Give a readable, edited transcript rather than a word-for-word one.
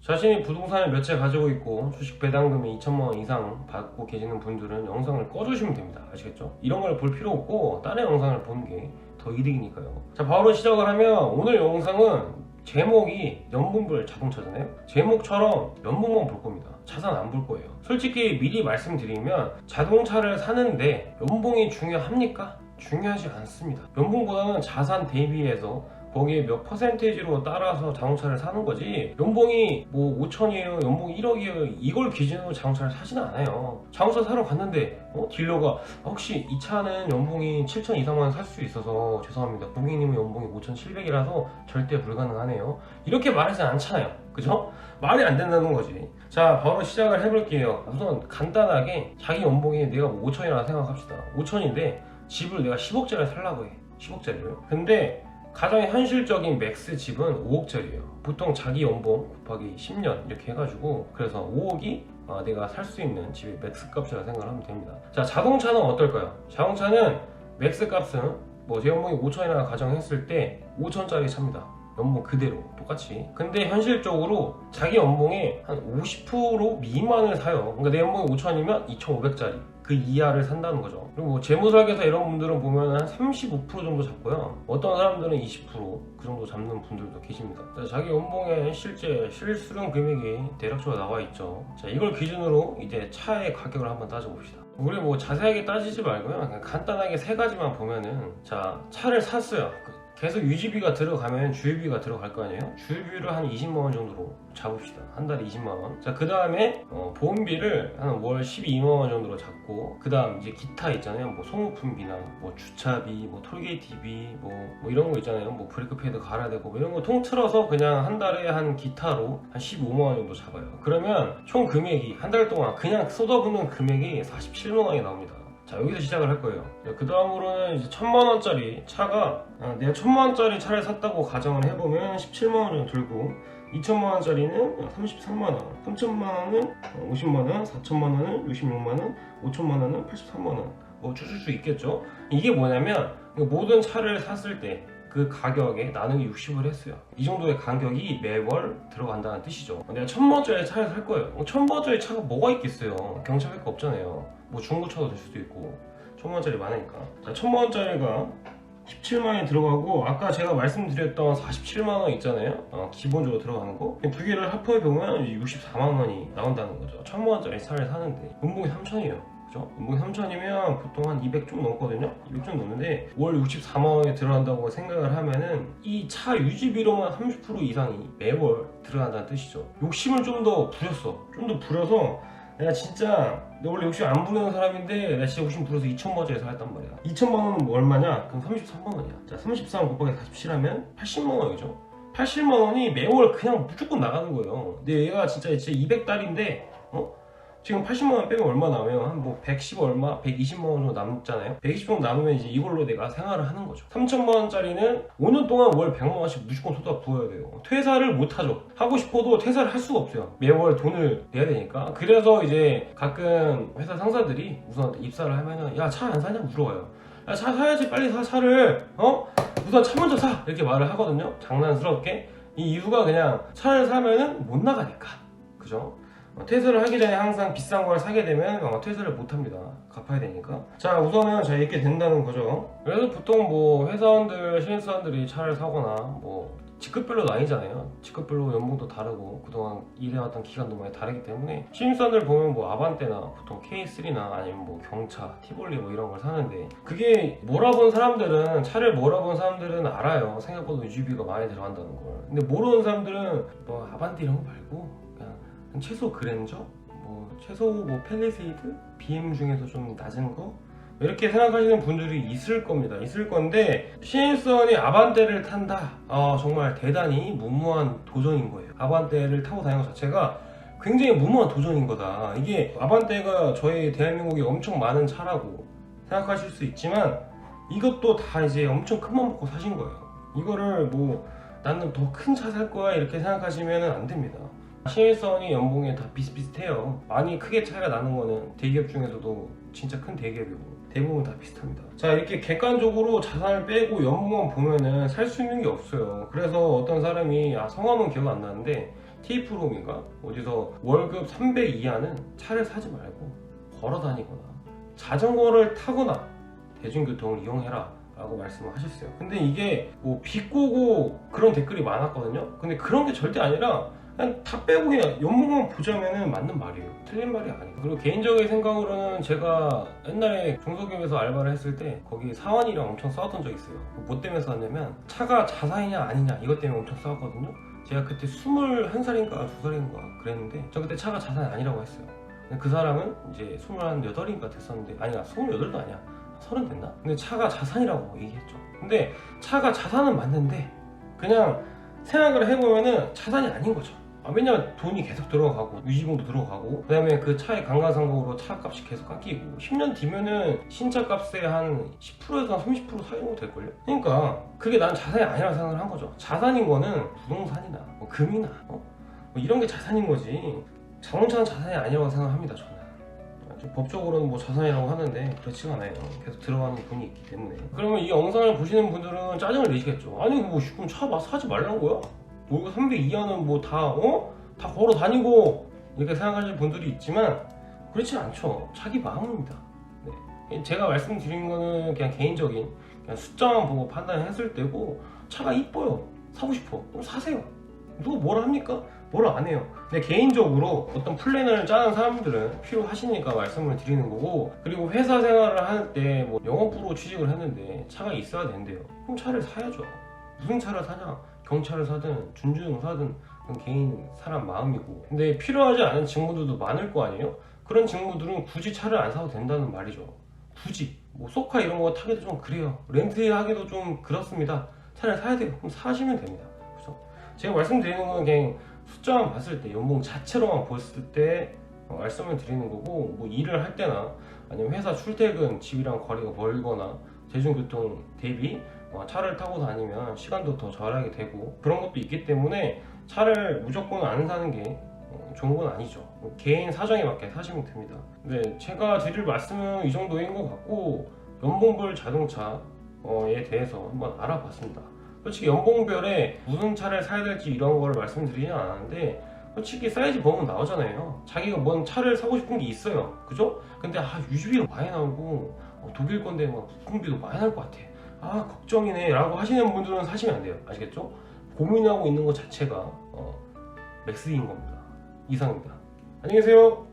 자신이 부동산을 몇 채 가지고 있고 주식 배당금이 2천만 원 이상 받고 계시는 분들은 영상을 꺼주시면 됩니다. 아시겠죠? 이런 걸 볼 필요 없고 다른 영상을 보는 게 더 이득이니까요. 자, 바로 시작을 하면 오늘 영상은 제목이 연봉별 자동차잖아요. 제목처럼 연봉만 볼 겁니다. 자산 안 볼 거예요. 솔직히 미리 말씀드리면 자동차를 사는데 연봉이 중요합니까? 중요하지 않습니다. 연봉보다는 자산 대비해서 거기에 몇 퍼센테이지로 따라서 자동차를 사는 거지, 연봉이 뭐 5천이에요 연봉이 1억이에요 이걸 기준으로 자동차를 사지는 않아요. 자동차 사러 갔는데 딜러가 혹시 이 차는 연봉이 7천 이상만 살 수 있어서 죄송합니다, 고객님은 연봉이 5,700이라서 절대 불가능하네요, 이렇게 말하지 않잖아요. 그죠? 말이 안 된다는 거지. 자, 바로 시작을 해볼게요. 우선 간단하게 자기 연봉이 내가 뭐 5천이라고 생각합시다. 5천인데 집을 내가 10억짜리 살라고 해. 10억짜리를. 근데 가장 현실적인 맥스 집은 5억짜리예요. 보통 자기 연봉 곱하기 10년 이렇게 해가지고, 그래서 5억이 내가 살 수 있는 집의 맥스 값이라 생각을 하면 됩니다. 자, 자동차는 어떨까요? 자동차는 맥스 값은 뭐 제 연봉이 5천이나 가정했을 때 5천짜리 차입니다. 연봉 그대로 똑같이. 근데 현실적으로 자기 연봉의 한 50% 미만을 사요. 그러니까 내 연봉이 5천이면 2,500짜리 그 이하를 산다는 거죠. 그리고 뭐 재무설계사 이런 분들은 보면 한 35% 정도 잡고요. 어떤 사람들은 20%그 정도 잡는 분들도 계십니다. 자기 연봉의 실제 실수령 금액이 대략적으로 나와 있죠. 자, 이걸 기준으로 이제 차의 가격을 한번 따져봅시다. 우리 뭐 자세하게 따지지 말고요, 그냥 간단하게 세 가지만 보면은, 자, 차를 샀어요. 계속 유지비가 들어가면 주유비가 들어갈 거 아니에요? 주유비를 한 20만원 정도로 잡읍시다. 한 달에 20만원. 자, 그 다음에 보험비를 한 월 12만원 정도로 잡고, 그 다음 이제 기타 있잖아요. 뭐 소모품비나 뭐 주차비, 뭐 톨게이트비, 뭐 이런 거 있잖아요. 뭐 브레이크 패드 갈아야 되고 뭐 이런 거 통틀어서 그냥 한 달에 한 기타로 한 15만원 정도 잡아요. 그러면 총 금액이 한 달 동안 그냥 쏟아붓는 금액이 47만원이 나옵니다. 자, 여기서 시작을 할 거예요. 그 다음으로는 이제 1,000만원짜리 차가, 내가 1,000만원짜리 차를 샀다고 가정을 해보면 17만원 정도 들고, 2,000만원짜리는 33만원, 3,000만원은 50만원, 4,000만원은 66만원, 5,000만원은 83만원, 뭐 추실 수 있겠죠. 이게 뭐냐면 모든 차를 샀을 때 그 가격에 나누기 60을 했어요. 이 정도의 간격이 매월 들어간다는 뜻이죠. 내가 1,000만원짜리 차를 살 거예요. 1,000만원짜리 차가 뭐가 있겠어요? 경차밖에 없잖아요. 뭐 중고차도 될 수도 있고 1,000만원짜리 많으니까. 자, 1,000만원짜리가 17만원이 들어가고, 아까 제가 말씀드렸던 47만원 있잖아요. 기본적으로 들어가는 거 두 개를 합해보면 64만원이 나온다는 거죠. 1,000만원짜리 차를 사는데 연봉이 3천이에요. 그죠? 연봉이 3천이면 보통 한 200 좀 넘거든요. 200 좀 넘는데 월 64만원이 들어간다고 생각을 하면은 이 차 유지비로만 30% 이상이 매월 들어간다는 뜻이죠. 욕심을 좀 더 부렸어. 좀 더 부려서 내가 진짜, 내가 원래 욕심 안 부리는 사람인데 내가 진짜 욕심 부려서 2,000만원짜리 살았단 말이야. 2,000만원은 뭐 얼마냐? 그럼 33만원이야. 자, 33 곱하기 47 하면 80만원이죠. 80만원이 매월 그냥 무조건 나가는 거예요. 근데 얘가 진짜 200달인데 지금 80만원 빼면 얼마 남아요? 한 뭐 110 얼마? 120만원 정도 남잖아요. 120만원 남으면 이제 이걸로 내가 생활을 하는 거죠. 3,000만원짜리는 5년 동안 월 100만원씩 무조건 쏟아 부어야 돼요. 퇴사를 못 하죠. 하고 싶어도 퇴사를 할 수가 없어요. 매월 돈을 내야 되니까. 그래서 이제 가끔 회사 상사들이 우선 입사를 하면은, 야, 차 안 사냐? 물어봐요. 야, 차 사야지, 빨리 사, 차를. 우선 차 먼저 사! 이렇게 말을 하거든요. 장난스럽게. 이 이유가 그냥 차를 사면은 못 나가니까. 그죠? 퇴사를 하기 전에 항상 비싼 걸 사게 되면 퇴사를 못 합니다. 갚아야 되니까. 자, 우선은 자, 이렇게 된다는 거죠. 그래서 보통 뭐 회사원들, 신입사원들이 차를 사거나 뭐 직급별로 나뉘잖아요. 직급별로 연봉도 다르고 그동안 일해왔던 기간도 많이 다르기 때문에 신입사원들 보면 뭐 아반떼나 보통 K3나 아니면 뭐 경차, 티볼리 뭐 이런 걸 사는데, 그게 몰아본 사람들은, 차를 몰아본 사람들은 알아요. 생각보다 유지비가 많이 들어간다는 걸. 근데 모르는 사람들은 뭐 아반떼 이런 거 말고 최소 그랜저, 최소 팰리세이드, BM 중에서 좀 낮은 거, 이렇게 생각하시는 분들이 있을 겁니다. 있을 건데, 신입사원이 아반떼를 탄다? 정말 대단히 무모한 도전인 거예요. 아반떼를 타고 다니는 것 자체가 굉장히 무모한 도전인 거다. 이게 아반떼가 저희 대한민국에 엄청 많은 차라고 생각하실 수 있지만, 이것도 다 이제 엄청 큰 맘 먹고 사신 거예요. 이거를 뭐 나는 더 큰 차 살 거야 이렇게 생각하시면 안 됩니다. 신입사원이 연봉이 다 비슷비슷해요. 많이 크게 차이가 나는 거는 대기업 중에서도 진짜 큰 대기업이고 대부분 다 비슷합니다. 자, 이렇게 객관적으로 자산을 빼고 연봉만 보면은 살 수 있는 게 없어요. 그래서 어떤 사람이 성함은 기억 안 나는데 테이프룸인가 어디서 월급 300 이하는 차를 사지 말고 걸어 다니거나 자전거를 타거나 대중교통을 이용해라 라고 말씀을 하셨어요. 근데 이게 뭐 비꼬고 그런 댓글이 많았거든요. 근데 그런 게 절대 아니라 그냥 다 빼고 그냥 연봉만 보자면은 맞는 말이에요. 틀린 말이 아니에요. 그리고 개인적인 생각으로는 제가 옛날에 중소기업에서 알바를 했을 때 거기 사원이랑 엄청 싸웠던 적이 있어요. 뭐 때문에 싸웠냐면 차가 자산이냐 아니냐 이것 때문에 엄청 싸웠거든요. 제가 그때 21살인가 2살인가 그랬는데 저 그때 차가 자산이 아니라고 했어요. 근데 그 사람은 이제 28인가 됐었는데 아니야 28도 아니야 30 됐나? 근데 차가 자산이라고 얘기했죠. 근데 차가 자산은 맞는데 그냥 생각을 해보면은 자산이 아닌 거죠. 왜냐면 돈이 계속 들어가고 유지비도 들어가고 그 다음에 그 차의 감가상각으로 차 값이 계속 깎이고 10년 뒤면은 신차 값의 한 10%에서 한 30% 사이 정도 될걸요? 그러니까 그게 난 자산이 아니라고 생각을 한 거죠. 자산인 거는 부동산이나 뭐 금이나 뭐 이런 게 자산인 거지 자동차는 자산이 아니라고 생각합니다. 저는 법적으로는 뭐 자산이라고 하는데 그렇지가 않아요. 계속 들어가는 돈이 있기 때문에. 그러면 이 영상을 보시는 분들은 짜증을 내시겠죠. 아니 뭐 그럼 차 사지 말라는 거야? 뭐 300 이하는 뭐 다 걸어 다니고 이렇게 생각하시는 분들이 있지만 그렇지 않죠. 자기 마음입니다. 네. 제가 말씀드린 거는 그냥 개인적인 그냥 숫자만 보고 판단했을 때고 차가 이뻐요. 사고 싶어. 그럼 사세요. 누가 뭐라 합니까? 뭐라 안 해요. 근데 개인적으로 어떤 플랜을 짜는 사람들은 필요하시니까 말씀을 드리는 거고 그리고 회사 생활을 할 때 뭐 영업부로 취직을 했는데 차가 있어야 된대요. 그럼 차를 사야죠. 무슨 차를 사냐? 경차를 사든 준중을 사든 그건 개인 사람 마음이고 근데 필요하지 않은 직무들도 많을 거 아니에요? 그런 직무들은 굳이 차를 안 사도 된다는 말이죠. 굳이 뭐 소카 이런 거 타기도 좀 그래요. 렌트하기도 좀 그렇습니다. 차를 사야 돼요. 그럼 사시면 됩니다. 그렇죠? 제가 말씀드리는 건 그냥 숫자만 봤을 때 연봉 자체로만 봤을 때 말씀을 드리는 거고 뭐 일을 할 때나 아니면 회사 출퇴근 집이랑 거리가 멀거나 대중교통 대비 차를 타고 다니면 시간도 더 절약이 되고 그런 것도 있기 때문에 차를 무조건 안 사는 게 좋은 건 아니죠. 개인 사정에 맞게 사시면 됩니다. 네, 제가 드릴 말씀은 이 정도인 것 같고 연봉별 자동차에 대해서 한번 알아봤습니다. 솔직히 연봉별에 무슨 차를 사야 될지 이런 거를 말씀드리진 않았는데 솔직히 사이즈 보면 나오잖아요. 자기가 뭔 차를 사고 싶은 게 있어요. 그죠? 근데 유지비가 많이 나오고 독일 건데 막 부품비도 많이 나올 것 같아. 걱정이네 라고 하시는 분들은 사시면 안 돼요. 아시겠죠? 고민하고 있는 것 자체가 맥스인 겁니다. 이상입니다. 안녕히 계세요.